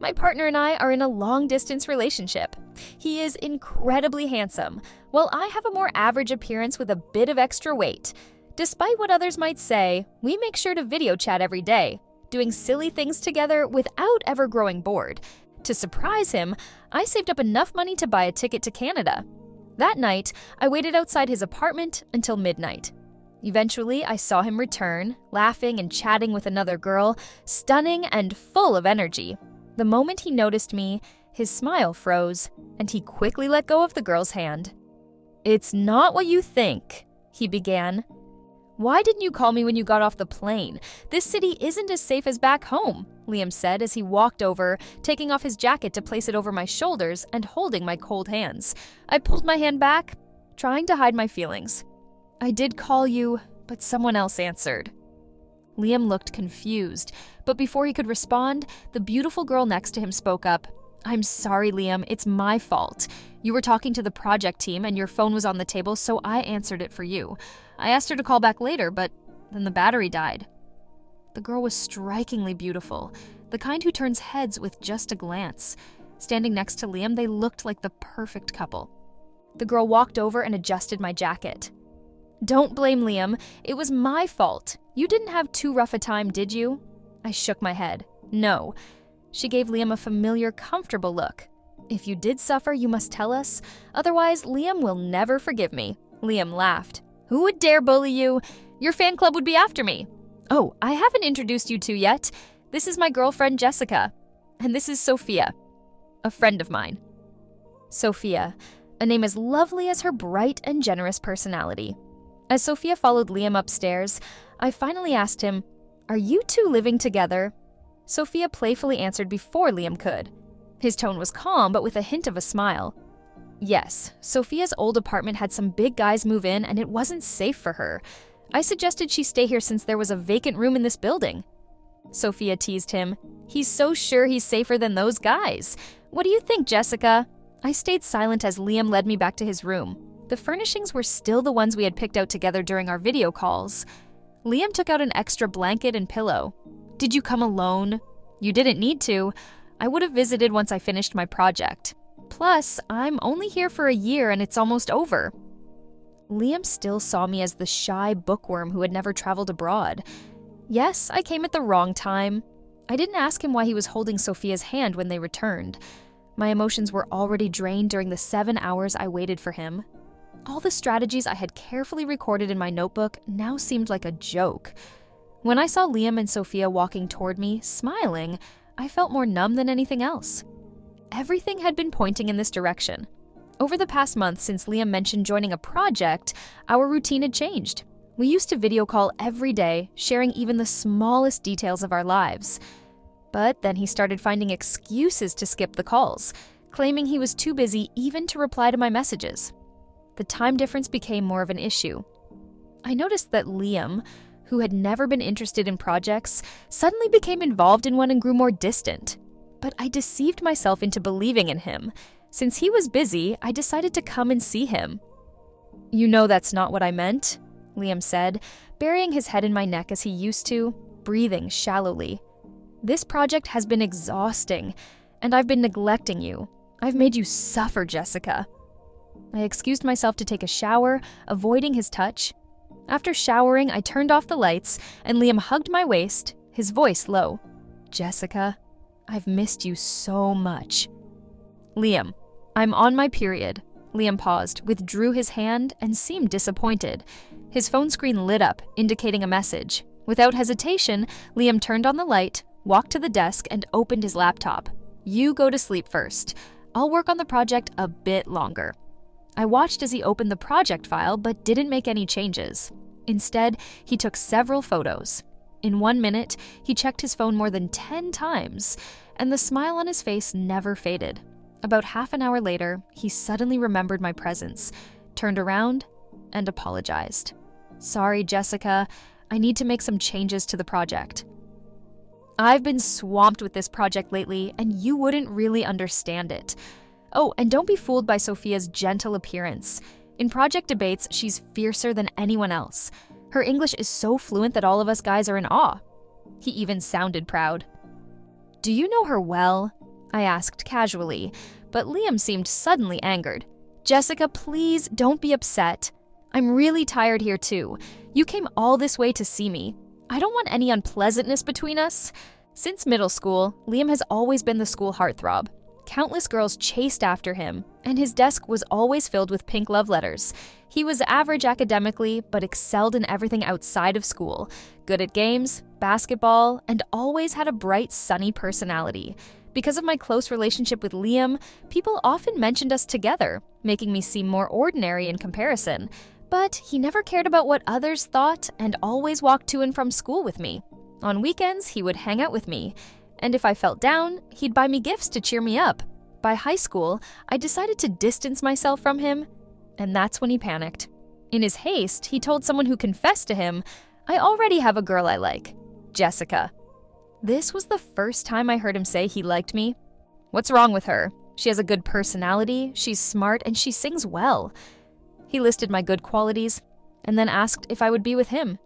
My partner and I are in a long-distance relationship. He is incredibly handsome, while I have a more average appearance with a bit of extra weight. Despite what others might say, we make sure to video chat every day, doing silly things together without ever growing bored. To surprise him, I saved up enough money to buy a ticket to Canada. That night, I waited outside his apartment until midnight. Eventually, I saw him return, laughing and chatting with another girl, stunning and full of energy. The moment he noticed me, his smile froze, and he quickly let go of the girl's hand. "It's not what you think," he began. "Why didn't you call me when you got off the plane? This city isn't as safe as back home," Liam said as he walked over, taking off his jacket to place it over my shoulders and holding my cold hands. I pulled my hand back, trying to hide my feelings. "I did call you, but someone else answered." Liam looked confused, but before he could respond, the beautiful girl next to him spoke up. "I'm sorry, Liam, it's my fault. You were talking to the project team and your phone was on the table, so I answered it for you. I asked her to call back later, but then the battery died." The girl was strikingly beautiful, the kind who turns heads with just a glance. Standing next to Liam, they looked like the perfect couple. The girl walked over and adjusted my jacket. "Don't blame Liam. It was my fault. You didn't have too rough a time, did you?" I shook my head. "No." She gave Liam a familiar, comfortable look. "If you did suffer, you must tell us. Otherwise, Liam will never forgive me." Liam laughed. "Who would dare bully you? Your fan club would be after me." "Oh, I haven't introduced you two yet. This is my girlfriend, Jessica. And this is Sophia, a friend of mine." Sophia, a name as lovely as her bright and generous personality. As Sophia followed Liam upstairs, I finally asked him, "Are you two living together?" Sophia playfully answered before Liam could. His tone was calm, but with a hint of a smile. Yes, Sophia's old apartment had some big guys move in and it wasn't safe for her. I suggested she stay here since there was a vacant room in this building. Sophia teased him. "He's so sure he's safer than those guys. What do you think, Jessica?" I stayed silent as Liam led me back to his room. The furnishings were still the ones we had picked out together during our video calls. Liam took out an extra blanket and pillow. "Did you come alone?" "You didn't need to. I would have visited once I finished my project. Plus, I'm only here for a year and it's almost over." Liam still saw me as the shy bookworm who had never traveled abroad. Yes, I came at the wrong time. I didn't ask him why he was holding Sophia's hand when they returned. My emotions were already drained during the 7 hours I waited for him. All the strategies I had carefully recorded in my notebook now seemed like a joke. When I saw Liam and Sophia walking toward me, smiling, I felt more numb than anything else. Everything had been pointing in this direction. Over the past month since Liam mentioned joining a project, our routine had changed. We used to video call every day, sharing even the smallest details of our lives. But then he started finding excuses to skip the calls, claiming he was too busy even to reply to my messages. The time difference became more of an issue. I noticed that Liam, who had never been interested in projects, suddenly became involved in one and grew more distant. But I deceived myself into believing in him. Since he was busy, I decided to come and see him. "You know that's not what I meant," Liam said, burying his head in my neck as he used to, breathing shallowly. "This project has been exhausting, and I've been neglecting you. I've made you suffer, Jessica." I excused myself to take a shower, avoiding his touch. After showering, I turned off the lights, and Liam hugged my waist, his voice low. "Jessica, I've missed you so much." "Liam, I'm on my period." Liam paused, withdrew his hand, and seemed disappointed. His phone screen lit up, indicating a message. Without hesitation, Liam turned on the light, walked to the desk, and opened his laptop. "You go to sleep first. I'll work on the project a bit longer." I watched as he opened the project file but didn't make any changes. Instead, he took several photos. In 1 minute, he checked his phone more than 10 times, and the smile on his face never faded. About half an hour later, he suddenly remembered my presence, turned around, and apologized. "Sorry, Jessica. I need to make some changes to the project." "I've been swamped with this project lately, and you wouldn't really understand it. Oh, and don't be fooled by Sophia's gentle appearance. In project debates, she's fiercer than anyone else. Her English is so fluent that all of us guys are in awe." He even sounded proud. "Do you know her well?" I asked casually, but Liam seemed suddenly angered. "Jessica, please don't be upset. I'm really tired here too. You came all this way to see me. I don't want any unpleasantness between us." Since middle school, Liam has always been the school heartthrob. Countless girls chased after him, and his desk was always filled with pink love letters. He was average academically, but excelled in everything outside of school, good at games, basketball, and always had a bright, sunny personality. Because of my close relationship with Liam, people often mentioned us together, making me seem more ordinary in comparison. But he never cared about what others thought and always walked to and from school with me. On weekends, he would hang out with me. And if I felt down, he'd buy me gifts to cheer me up. By high school, I decided to distance myself from him, and that's when he panicked. In his haste, he told someone who confessed to him, "I already have a girl I like, Jessica." This was the first time I heard him say he liked me. "What's wrong with her? She has a good personality, she's smart, and she sings well." He listed my good qualities, and then asked if I would be with him.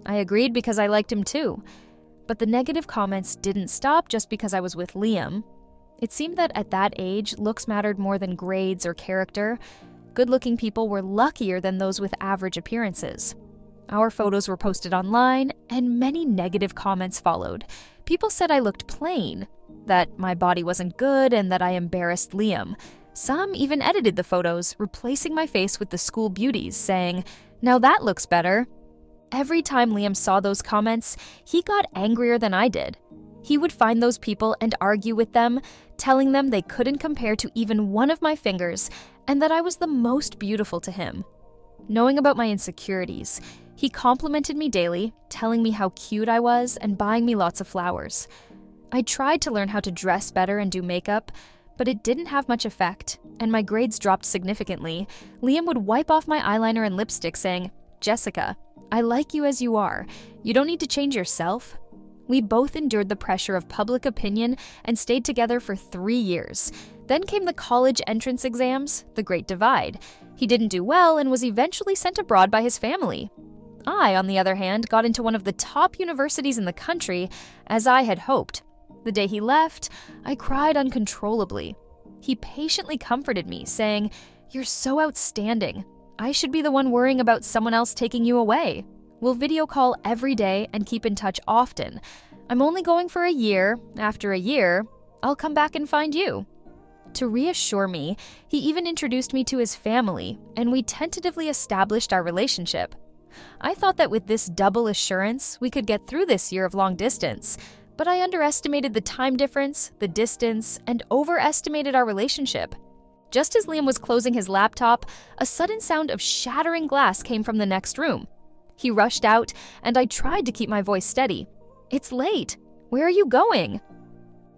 I agreed because I liked him too. But the negative comments didn't stop just because I was with Liam. It seemed that at that age, looks mattered more than grades or character. Good-looking people were luckier than those with average appearances. Our photos were posted online, and many negative comments followed. People said I looked plain, that my body wasn't good, and that I embarrassed Liam. Some even edited the photos, replacing my face with the school beauties, saying, "Now that looks better." Every time Liam saw those comments, he got angrier than I did. He would find those people and argue with them, telling them they couldn't compare to even one of my fingers, and that I was the most beautiful to him. Knowing about my insecurities, he complimented me daily, telling me how cute I was and buying me lots of flowers. I tried to learn how to dress better and do makeup, but it didn't have much effect, and my grades dropped significantly. Liam would wipe off my eyeliner and lipstick saying, "Jessica, I like you as you are. You don't need to change yourself." We both endured the pressure of public opinion and stayed together for 3 years. Then came the college entrance exams, the Great Divide. He didn't do well and was eventually sent abroad by his family. I, on the other hand, got into one of the top universities in the country, as I had hoped. The day he left, I cried uncontrollably. He patiently comforted me, saying, "You're so outstanding. I should be the one worrying about someone else taking you away. We'll video call every day and keep in touch often. I'm only going for a year. After a year, I'll come back and find you." To reassure me, he even introduced me to his family, and we tentatively established our relationship. I thought that with this double assurance, we could get through this year of long distance, but I underestimated the time difference, the distance, and overestimated our relationship. Just as Liam was closing his laptop, a sudden sound of shattering glass came from the next room. He rushed out, and I tried to keep my voice steady. "It's late. Where are you going?"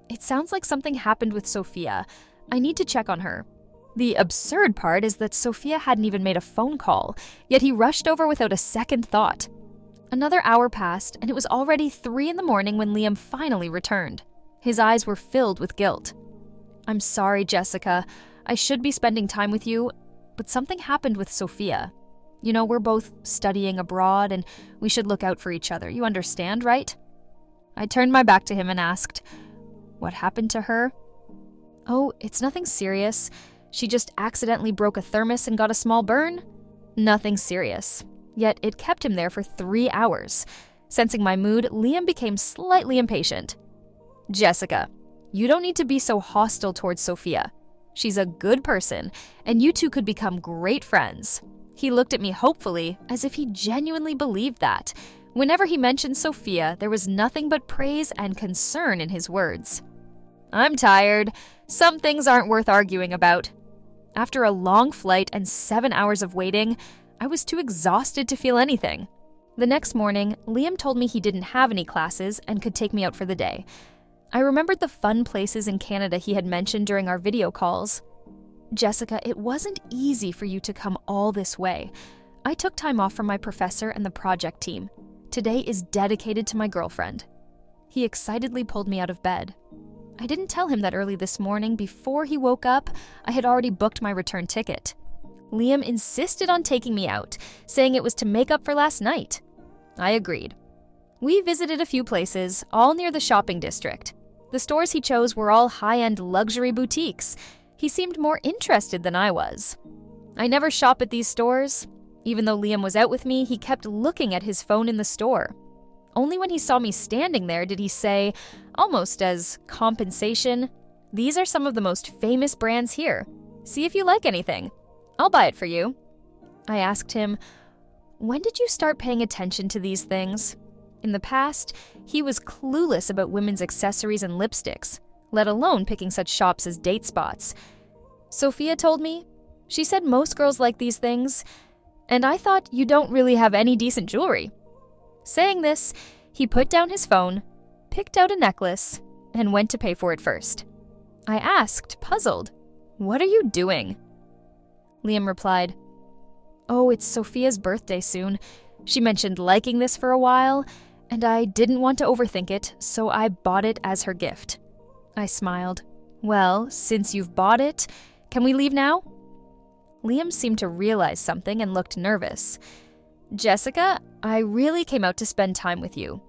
"It sounds like something happened with Sophia. I need to check on her." The absurd part is that Sophia hadn't even made a phone call, yet he rushed over without a second thought. Another hour passed, and it was already 3 in the morning when Liam finally returned. His eyes were filled with guilt. "I'm sorry, Jessica. I should be spending time with you, but something happened with Sophia. You know, we're both studying abroad, and we should look out for each other. You understand, right?" I turned my back to him and asked, "What happened to her?" "Oh, it's nothing serious. She just accidentally broke a thermos and got a small burn." Nothing serious. Yet it kept him there for 3 hours. Sensing my mood, Liam became slightly impatient. "Jessica, you don't need to be so hostile towards Sophia. She's a good person, and you two could become great friends." He looked at me hopefully, as if he genuinely believed that. Whenever he mentioned Sophia, there was nothing but praise and concern in his words. "I'm tired. Some things aren't worth arguing about." After a long flight and 7 hours of waiting, I was too exhausted to feel anything. The next morning, Liam told me he didn't have any classes and could take me out for the day. I remembered the fun places in Canada he had mentioned during our video calls. "Jessica, it wasn't easy for you to come all this way. I took time off from my professor and the project team. Today is dedicated to my girlfriend." He excitedly pulled me out of bed. I didn't tell him that early this morning, before he woke up, I had already booked my return ticket. Liam insisted on taking me out, saying it was to make up for last night. I agreed. We visited a few places, all near the shopping district. The stores he chose were all high-end luxury boutiques. He seemed more interested than I was. I never shop at these stores. Even though Liam was out with me, he kept looking at his phone in the store. Only when he saw me standing there did he say, almost as compensation, "These are some of the most famous brands here. See if you like anything. I'll buy it for you." I asked him, "When did you start paying attention to these things?" In the past, he was clueless about women's accessories and lipsticks, let alone picking such shops as date spots. Sophia told me. She said most girls like these things, and I thought you don't really have any decent jewelry. Saying this, he put down his phone, picked out a necklace, and went to pay for it first. I asked, puzzled, "What are you doing?" Liam replied, "Oh, it's Sophia's birthday soon. She mentioned liking this for a while, and I didn't want to overthink it, so I bought it as her gift." I smiled. "Well, since you've bought it, can we leave now?" Liam seemed to realize something and looked nervous. "Jessica, I really came out to spend time with you.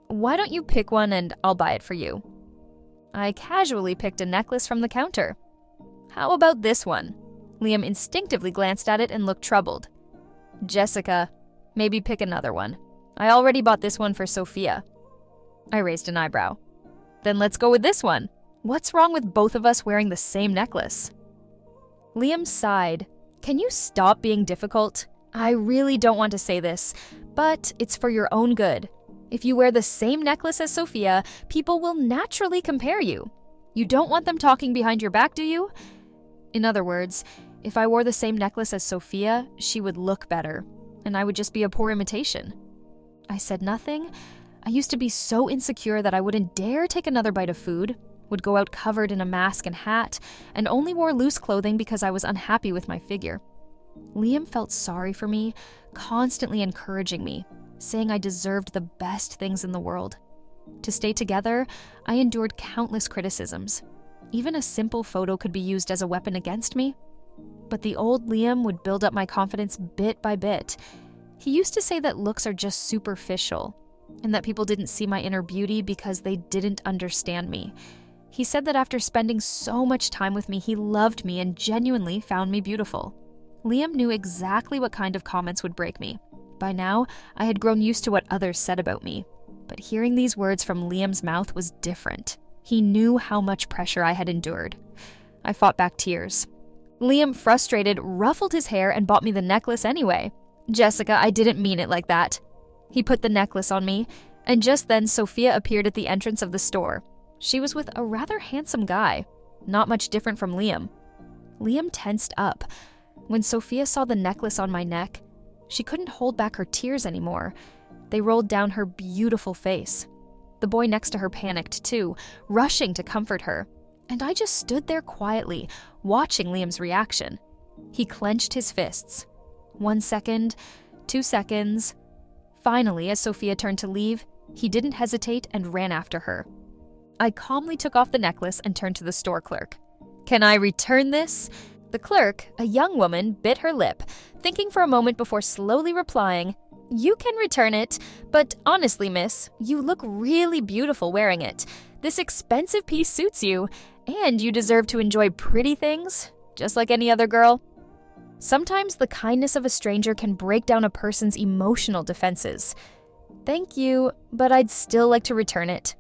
Why don't you pick one and I'll buy it for you?" I casually picked a necklace from the counter. "How about this one?" Liam instinctively glanced at it and looked troubled. "Jessica, maybe pick another one. I already bought this one for Sophia." I raised an eyebrow. "Then let's go with this one. What's wrong with both of us wearing the same necklace?" Liam sighed. "Can you stop being difficult? I really don't want to say this, but it's for your own good. If you wear the same necklace as Sophia, people will naturally compare you. You don't want them talking behind your back, do you? In other words, if I wore the same necklace as Sophia, she would look better, and I would just be a poor imitation." I said nothing. I used to be so insecure that I wouldn't dare take another bite of food, would go out covered in a mask and hat, and only wore loose clothing because I was unhappy with my figure. Liam felt sorry for me, constantly encouraging me, saying I deserved the best things in the world. To stay together, I endured countless criticisms. Even a simple photo could be used as a weapon against me. But the old Liam would build up my confidence bit by bit. He used to say that looks are just superficial, and that people didn't see my inner beauty because they didn't understand me. He said that after spending so much time with me, he loved me and genuinely found me beautiful. Liam knew exactly what kind of comments would break me. By now, I had grown used to what others said about me. But hearing these words from Liam's mouth was different. He knew how much pressure I had endured. I fought back tears. Liam, frustrated, ruffled his hair and bought me the necklace anyway. "Jessica, I didn't mean it like that." He put the necklace on me, and just then Sophia appeared at the entrance of the store. She was with a rather handsome guy, not much different from Liam. Liam tensed up. When Sophia saw the necklace on my neck, she couldn't hold back her tears anymore. They rolled down her beautiful face. The boy next to her panicked too, rushing to comfort her. And I just stood there quietly, watching Liam's reaction. He clenched his fists. 1 second, 2 seconds. Finally, as Sophia turned to leave, he didn't hesitate and ran after her. I calmly took off the necklace and turned to the store clerk. "Can I return this?" The clerk, a young woman, bit her lip, thinking for a moment before slowly replying, "You can return it, but honestly, miss, you look really beautiful wearing it. This expensive piece suits you, and you deserve to enjoy pretty things, just like any other girl." Sometimes the kindness of a stranger can break down a person's emotional defenses. "Thank you, but I'd still like to return it."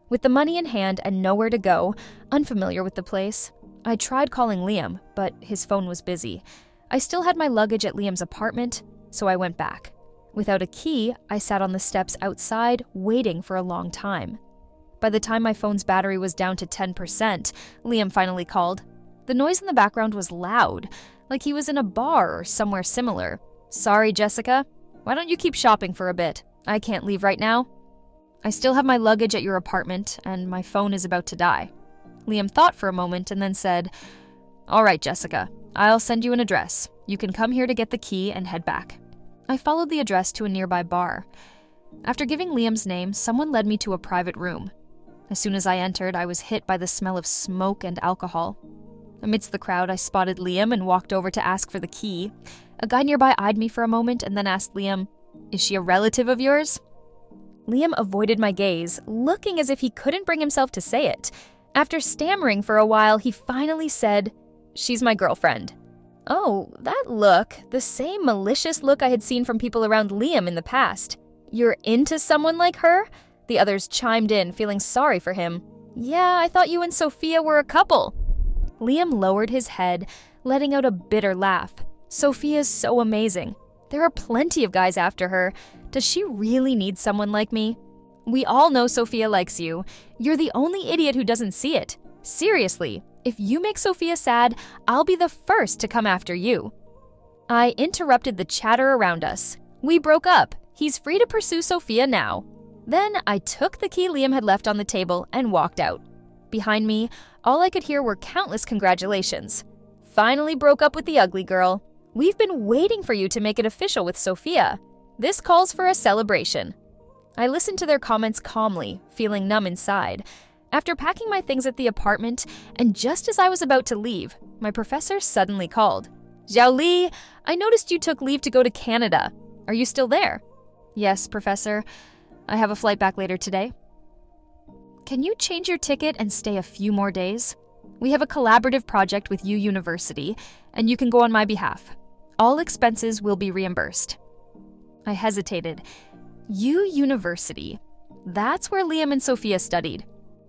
With the money in hand and nowhere to go, unfamiliar with the place, I tried calling Liam, but his phone was busy. I still had my luggage at Liam's apartment, so I went back. Without a key, I sat on the steps outside, waiting for a long time. By the time my phone's battery was down to 10%, Liam finally called. The noise in the background was loud, like he was in a bar or somewhere similar. "Sorry, Jessica. Why don't you keep shopping for a bit? I can't leave right now. I still have my luggage at your apartment, and my phone is about to die." Liam thought for a moment and then said, "All right, Jessica. I'll send you an address. You can come here to get the key and head back." I followed the address to a nearby bar. After giving Liam's name, someone led me to a private room. As soon as I entered, I was hit by the smell of smoke and alcohol. Amidst the crowd, I spotted Liam and walked over to ask for the key. A guy nearby eyed me for a moment and then asked Liam, "Is she a relative of yours?" Liam avoided my gaze, looking as if he couldn't bring himself to say it. After stammering for a while, he finally said, "She's my girlfriend." Oh, that look, the same malicious look I had seen from people around Liam in the past. "You're into someone like her?" The others chimed in, feeling sorry for him. "Yeah, I thought you and Sophia were a couple." Liam lowered his head, letting out a bitter laugh. "Sophia's so amazing. There are plenty of guys after her. Does she really need someone like me? We all know Sophia likes you. You're the only idiot who doesn't see it. Seriously, if you make Sophia sad, I'll be the first to come after you." I interrupted the chatter around us. "We broke up. He's free to pursue Sophia now." Then I took the key Liam had left on the table and walked out. Behind me, all I could hear were countless congratulations. "Finally broke up with the ugly girl. We've been waiting for you to make it official with Sophia. This calls for a celebration." I listened to their comments calmly, feeling numb inside. After packing my things at the apartment, and just as I was about to leave, my professor suddenly called. "Zhao Li, I noticed you took leave to go to Canada. Are you still there?" "Yes, Professor. I have a flight back later today." "Can you change your ticket and stay a few more days? We have a collaborative project with U University, and you can go on my behalf. All expenses will be reimbursed." I hesitated. U University. That's where Liam and Sophia studied.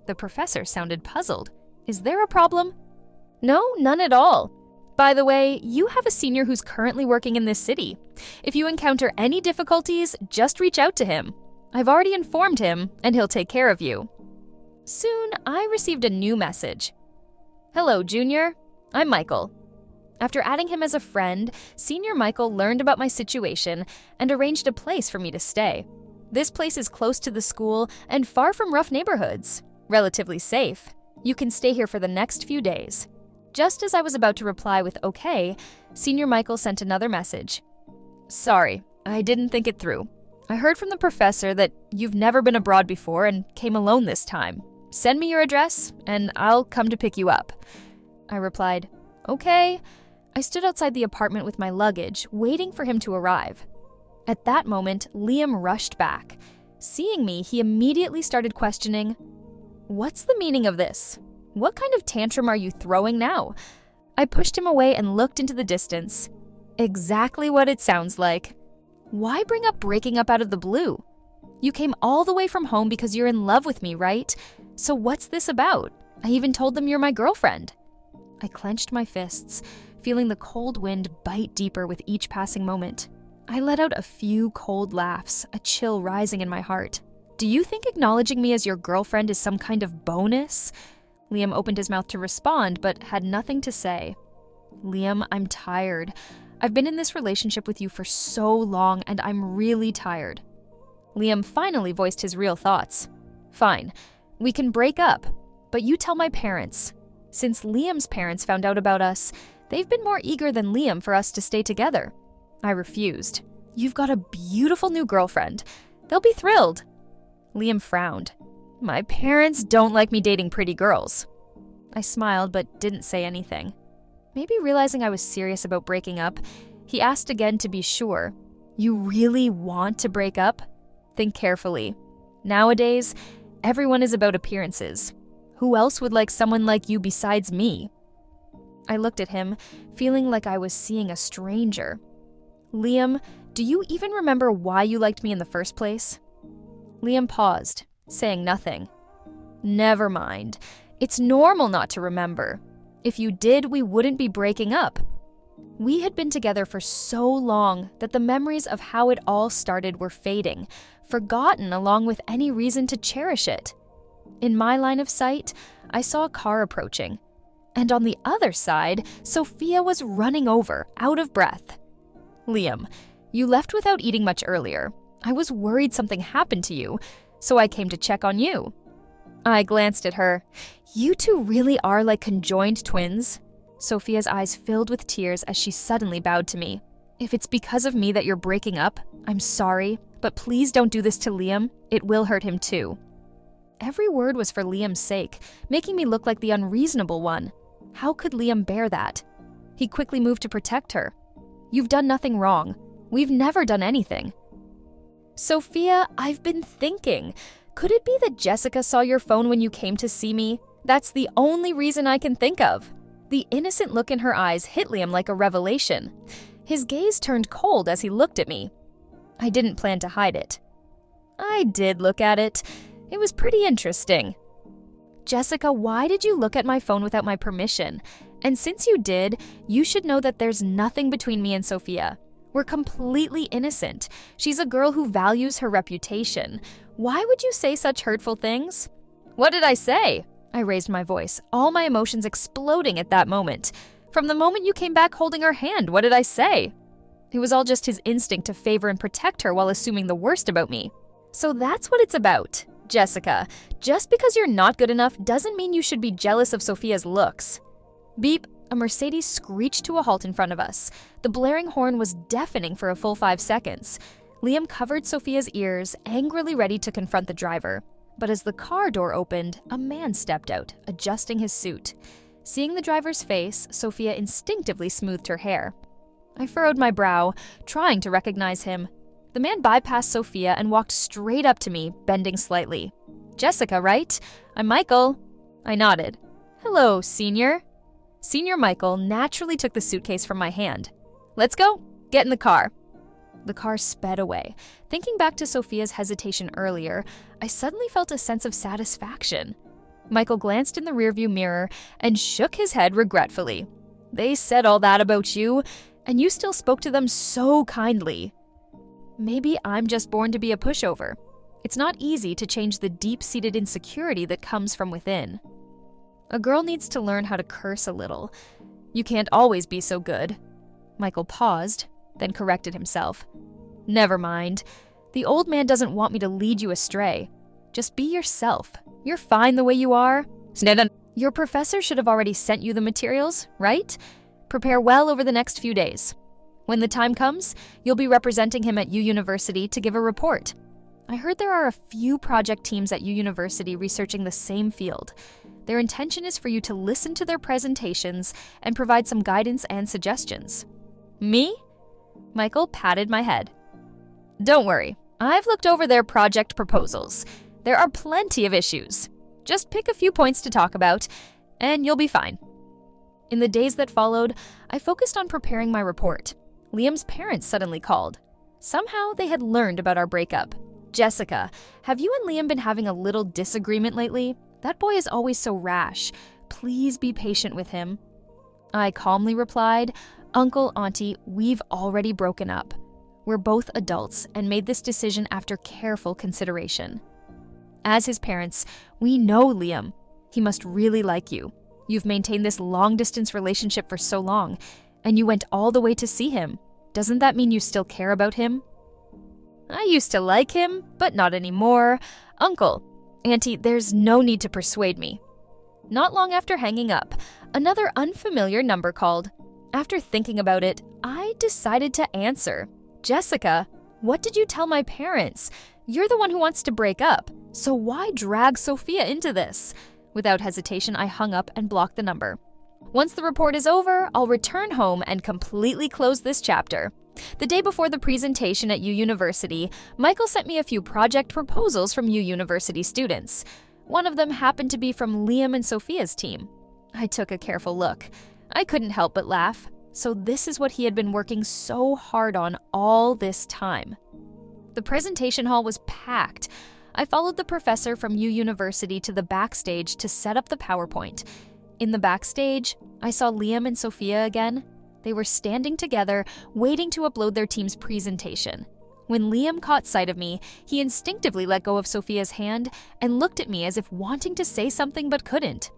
The professor sounded puzzled. "Is there a problem?" "No, none at all. By the way, you have a senior who's currently working in this city. If you encounter any difficulties, just reach out to him. I've already informed him, and he'll take care of you." Soon, I received a new message. "Hello, Junior. I'm Michael." After adding him as a friend, Senior Michael learned about my situation and arranged a place for me to stay. This place is close to the school and far from rough neighborhoods. Relatively safe. You can stay here for the next few days. Just as I was about to reply with okay, Senior Michael sent another message. "Sorry, I didn't think it through. I heard from the professor that you've never been abroad before and came alone this time. Send me your address, and I'll come to pick you up." I replied, "Okay." I stood outside the apartment with my luggage, waiting for him to arrive. At that moment, Liam rushed back. Seeing me, he immediately started questioning, "What's the meaning of this? What kind of tantrum are you throwing now?" I pushed him away and looked into the distance. Exactly what it sounds like. Why bring up breaking up out of the blue? You came all the way from home because you're in love with me, right? So what's this about? I even told them you're my girlfriend. I clenched my fists, feeling the cold wind bite deeper with each passing moment. I let out a few cold laughs, a chill rising in my heart. "Do you think acknowledging me as your girlfriend is some kind of bonus?" Liam opened his mouth to respond, but had nothing to say. "Liam, I'm tired. I've been in this relationship with you for so long, and I'm really tired." Liam finally voiced his real thoughts. "Fine, we can break up, but you tell my parents. Since Liam's parents found out about us, they've been more eager than Liam for us to stay together." I refused. "You've got a beautiful new girlfriend. They'll be thrilled." Liam frowned. "My parents don't like me dating pretty girls." I smiled but didn't say anything. Maybe realizing I was serious about breaking up, he asked again to be sure. "You really want to break up? Think carefully. Nowadays, everyone is about appearances. Who else would like someone like you besides me?" I looked at him, feeling like I was seeing a stranger. "Liam, do you even remember why you liked me in the first place?" Liam paused, saying nothing. "Never mind. It's normal not to remember. If you did, we wouldn't be breaking up." We had been together for so long that the memories of how it all started were fading, forgotten along with any reason to cherish it. In my line of sight, I saw a car approaching. And on the other side, Sophia was running over, out of breath. "Liam, you left without eating much earlier. I was worried something happened to you, so I came to check on you." I glanced at her. "You two really are like conjoined twins?" Sophia's eyes filled with tears as she suddenly bowed to me. "If it's because of me that you're breaking up, I'm sorry, but please don't do this to Liam. It will hurt him too." Every word was for Liam's sake, making me look like the unreasonable one. How could Liam bear that? He quickly moved to protect her. "You've done nothing wrong. We've never done anything." Sophia, I've been thinking. Could it be that Jessica saw your phone when you came to see me? That's the only reason I can think of. The innocent look in her eyes hit Liam like a revelation. His gaze turned cold as he looked at me. I didn't plan to hide it. I did look at it. It was pretty interesting. Jessica, why did you look at my phone without my permission? And since you did, you should know that there's nothing between me and Sophia. We're completely innocent. She's a girl who values her reputation. Why would you say such hurtful things? What did I say? I raised my voice, all my emotions exploding at that moment. From the moment you came back holding her hand, what did I say? It was all just his instinct to favor and protect her while assuming the worst about me. So that's what it's about. Jessica, just because you're not good enough doesn't mean you should be jealous of Sophia's looks. Beep, a Mercedes screeched to a halt in front of us. The blaring horn was deafening for a full 5 seconds. Liam covered Sophia's ears, angrily ready to confront the driver. But as the car door opened, a man stepped out, adjusting his suit. Seeing the driver's face, Sophia instinctively smoothed her hair. I furrowed my brow, trying to recognize him. The man bypassed Sophia and walked straight up to me, bending slightly. Jessica, right? I'm Michael. I nodded. Hello, Senior. Senior Michael naturally took the suitcase from my hand. Let's go. Get in the car. The car sped away. Thinking back to Sophia's hesitation earlier, I suddenly felt a sense of satisfaction. Michael glanced in the rearview mirror and shook his head regretfully. They said all that about you, and you still spoke to them so kindly. Maybe I'm just born to be a pushover. It's not easy to change the deep-seated insecurity that comes from within. A girl needs to learn how to curse a little. You can't always be so good. Michael paused, then corrected himself. Never mind. The old man doesn't want me to lead you astray. Just be yourself. You're fine the way you are. Your professor should have already sent you the materials, right? Prepare well over the next few days. When the time comes, you'll be representing him at U University to give a report. I heard there are a few project teams at U University researching the same field. Their intention is for you to listen to their presentations and provide some guidance and suggestions. Me? Michael patted my head. Don't worry, I've looked over their project proposals. There are plenty of issues. Just pick a few points to talk about, and you'll be fine. In the days that followed, I focused on preparing my report. Liam's parents suddenly called. Somehow they had learned about our breakup. Jessica, have you and Liam been having a little disagreement lately? That boy is always so rash. Please be patient with him. I calmly replied, Uncle, Auntie, we've already broken up. We're both adults and made this decision after careful consideration. As his parents, we know Liam. He must really like you. You've maintained this long-distance relationship for so long, and you went all the way to see him. Doesn't that mean you still care about him? I used to like him, but not anymore. Uncle, Auntie, there's no need to persuade me. Not long after hanging up, another unfamiliar number called. After thinking about it, I decided to answer. Jessica, what did you tell my parents? You're the one who wants to break up, so why drag Sophia into this? Without hesitation, I hung up and blocked the number. Once the report is over, I'll return home and completely close this chapter. The day before the presentation at U University, Michael sent me a few project proposals from U University students. One of them happened to be from Liam and Sophia's team. I took a careful look. I couldn't help but laugh. So this is what he had been working so hard on all this time. The presentation hall was packed. I followed the professor from U University to the backstage to set up the PowerPoint. In the backstage, I saw Liam and Sophia again. They were standing together, waiting to upload their team's presentation. When Liam caught sight of me, he instinctively let go of Sophia's hand and looked at me as if wanting to say something but couldn't.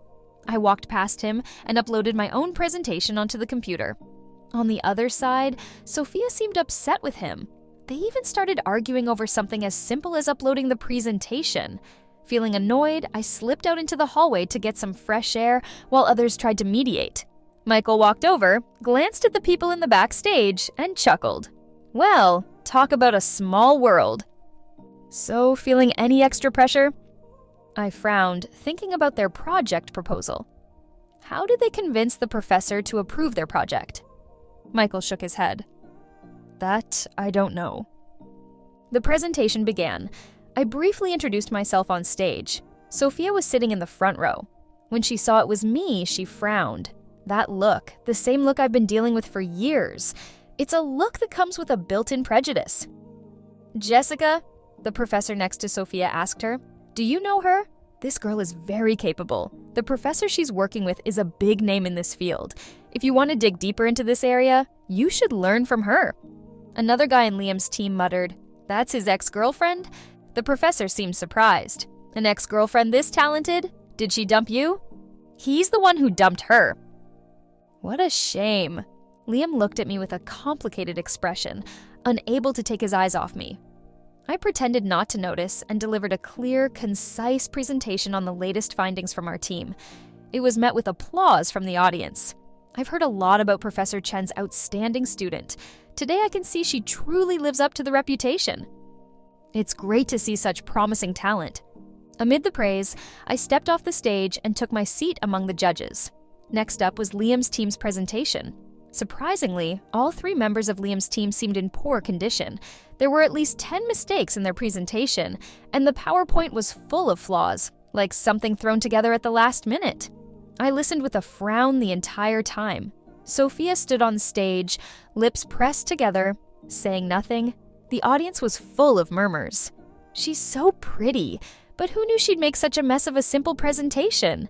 I walked past him and uploaded my own presentation onto the computer. On the other side, Sophia seemed upset with him. They even started arguing over something as simple as uploading the presentation. Feeling annoyed, I slipped out into the hallway to get some fresh air while others tried to mediate. Michael walked over, glanced at the people in the backstage, and chuckled. Well, talk about a small world. So, feeling any extra pressure? I frowned, thinking about their project proposal. How did they convince the professor to approve their project? Michael shook his head. That I don't know. The presentation began. I briefly introduced myself on stage. Sophia was sitting in the front row. When she saw it was me, she frowned. That look, the same look I've been dealing with for years. It's a look that comes with a built-in prejudice. "Jessica?" the professor next to Sophia asked her. "Do you know her? This girl is very capable. The professor she's working with is a big name in this field. If you want to dig deeper into this area, you should learn from her." Another guy in Liam's team muttered, "That's his ex-girlfriend?" The professor seemed surprised. "An ex-girlfriend this talented? Did she dump you?" "He's the one who dumped her." What a shame. Liam looked at me with a complicated expression, unable to take his eyes off me. I pretended not to notice and delivered a clear, concise presentation on the latest findings from our team. It was met with applause from the audience. I've heard a lot about Professor Chen's outstanding student. Today I can see she truly lives up to the reputation. It's great to see such promising talent. Amid the praise, I stepped off the stage and took my seat among the judges. Next up was Liam's team's presentation. Surprisingly, all 3 members of Liam's team seemed in poor condition. There were at least 10 mistakes in their presentation, and the PowerPoint was full of flaws, like something thrown together at the last minute. I listened with a frown the entire time. Sophia stood on stage, lips pressed together, saying nothing. The audience was full of murmurs. "She's so pretty, but who knew she'd make such a mess of a simple presentation?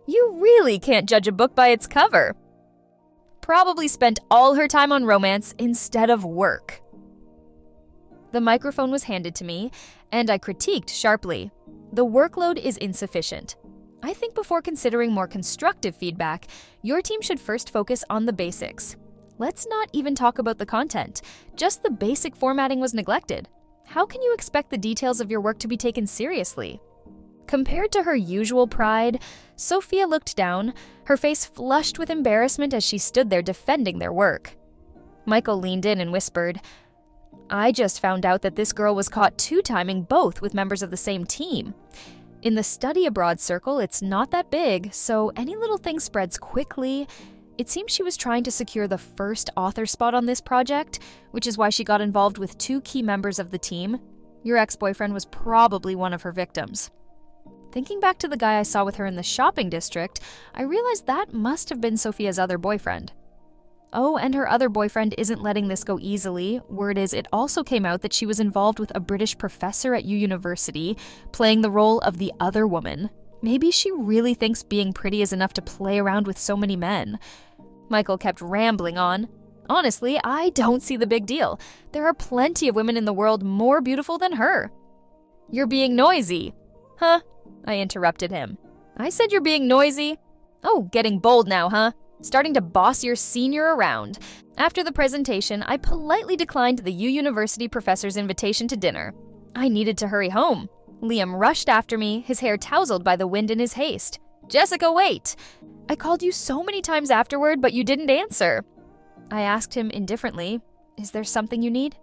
You really can't judge a book by its cover. Probably spent all her time on romance instead of work." The microphone was handed to me, and I critiqued sharply. The workload is insufficient. I think before considering more constructive feedback, your team should first focus on the basics. Let's not even talk about the content. Just the basic formatting was neglected. How can you expect the details of your work to be taken seriously? Compared to her usual pride, Sophia looked down, her face flushed with embarrassment as she stood there defending their work. Michael leaned in and whispered, "I just found out that this girl was caught 2-timing both with members of the same team. In the study abroad circle, it's not that big, so any little thing spreads quickly. It seems she was trying to secure the first author spot on this project, which is why she got involved with 2 key members of the team. Your ex-boyfriend was probably one of her victims." Thinking back to the guy I saw with her in the shopping district, I realized that must have been Sophia's other boyfriend. Oh, and her other boyfriend isn't letting this go easily. Word is, it also came out that she was involved with a British professor at U University, playing the role of the other woman. Maybe she really thinks being pretty is enough to play around with so many men. Michael kept rambling on. "Honestly, I don't see the big deal. There are plenty of women in the world more beautiful than her." "You're being noisy." "Huh?" I interrupted him. "I said you're being noisy." "Oh, getting bold now, huh? Starting to boss your senior around." After the presentation, I politely declined the U University professor's invitation to dinner. I needed to hurry home. Liam rushed after me, his hair tousled by the wind in his haste. "Jessica, wait! I called you so many times afterward, but you didn't answer." I asked him indifferently, "Is there something you need?"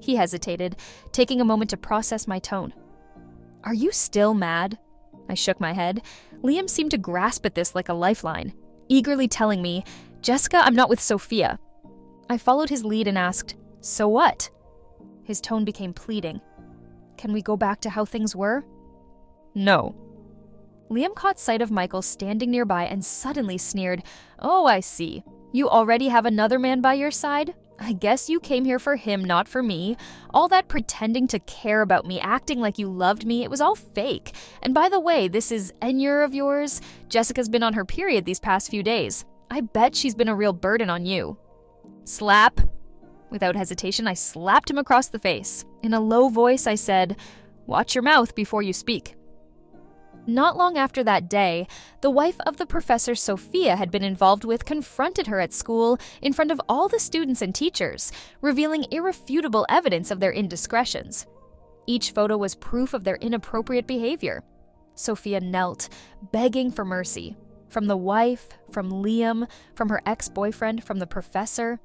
He hesitated, taking a moment to process my tone. "Are you still mad?" I shook my head. Liam seemed to grasp at this like a lifeline, eagerly telling me, "Jessica, I'm not with Sophia." I followed his lead and asked, "So what?" His tone became pleading. "Can we go back to how things were?" "No." Liam caught sight of Michael standing nearby and suddenly sneered, "Oh, I see. You already have another man by your side? I guess you came here for him, not for me. All that pretending to care about me, acting like you loved me, it was all fake. And by the way, this is Enyer of yours. Jessica's been on her period these past few days. I bet she's been a real burden on you." Slap. Without hesitation, I slapped him across the face. In a low voice, I said, "Watch your mouth before you speak." Not long after that day, the wife of the professor Sophia had been involved with confronted her at school in front of all the students and teachers, revealing irrefutable evidence of their indiscretions. Each photo was proof of their inappropriate behavior. Sophia knelt, begging for mercy. From the wife, from Liam, from her ex-boyfriend, from the professor.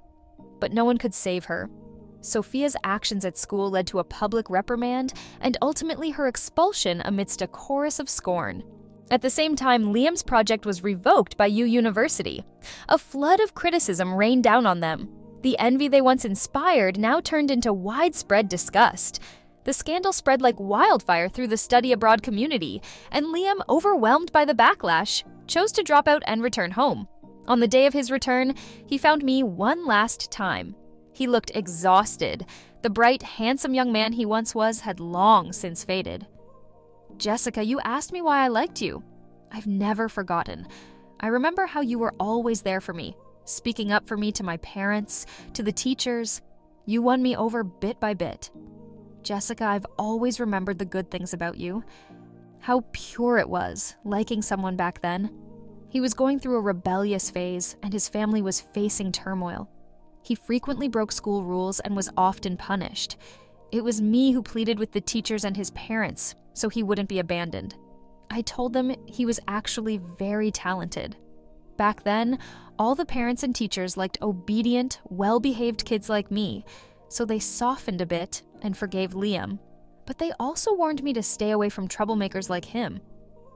But no one could save her. Sophia's actions at school led to a public reprimand and ultimately her expulsion amidst a chorus of scorn. At the same time, Liam's project was revoked by U University. A flood of criticism rained down on them. The envy they once inspired now turned into widespread disgust. The scandal spread like wildfire through the study abroad community, and Liam, overwhelmed by the backlash, chose to drop out and return home. On the day of his return, he found me one last time. He looked exhausted. The bright, handsome young man he once was had long since faded. "Jessica, you asked me why I liked you. I've never forgotten. I remember how you were always there for me, speaking up for me to my parents, to the teachers. You won me over bit by bit. Jessica, I've always remembered the good things about you. How pure it was, liking someone back then. He was going through a rebellious phase, and his family was facing turmoil. He frequently broke school rules and was often punished. It was me who pleaded with the teachers and his parents so he wouldn't be abandoned. I told them he was actually very talented. Back then, all the parents and teachers liked obedient, well-behaved kids like me, so they softened a bit and forgave Liam. But they also warned me to stay away from troublemakers like him.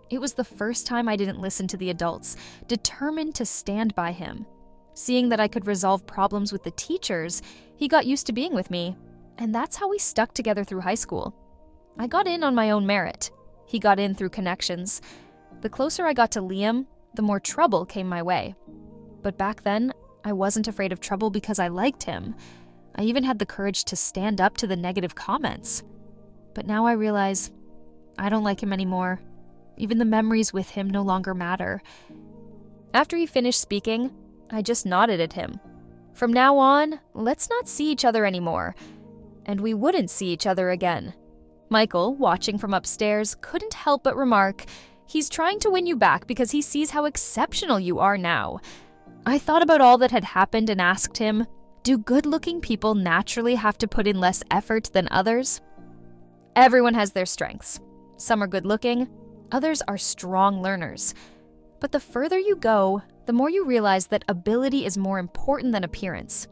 It was the first time I didn't listen to the adults, determined to stand by him. Seeing that I could resolve problems with the teachers, he got used to being with me, and that's how we stuck together through high school. I got in on my own merit. He got in through connections. The closer I got to Liam, the more trouble came my way. But back then, I wasn't afraid of trouble because I liked him. I even had the courage to stand up to the negative comments. But now I realize I don't like him anymore. Even the memories with him no longer matter. After he finished speaking, I just nodded at him. From now on, let's not see each other anymore. And we wouldn't see each other again. Michael, watching from upstairs, couldn't help but remark, "He's trying to win you back because he sees how exceptional you are now." I thought about all that had happened and asked him, do good-looking people naturally have to put in less effort than others? Everyone has their strengths. Some are good-looking, others are strong learners. But the further you go, the more you realize that ability is more important than appearance.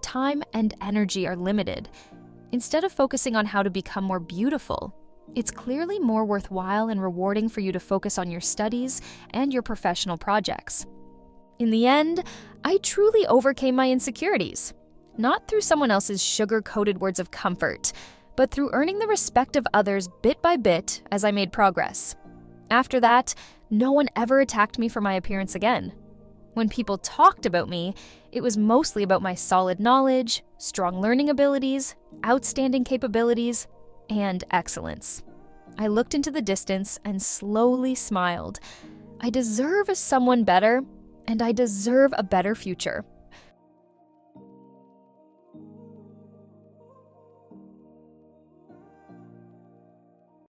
Time and energy are limited. Instead of focusing on how to become more beautiful, it's clearly more worthwhile and rewarding for you to focus on your studies and your professional projects. In the end, I truly overcame my insecurities, not through someone else's sugar-coated words of comfort, but through earning the respect of others bit by bit as I made progress. After that, no one ever attacked me for my appearance again. When people talked about me, it was mostly about my solid knowledge, strong learning abilities, outstanding capabilities, and excellence. I looked into the distance and slowly smiled. I deserve someone better, and I deserve a better future.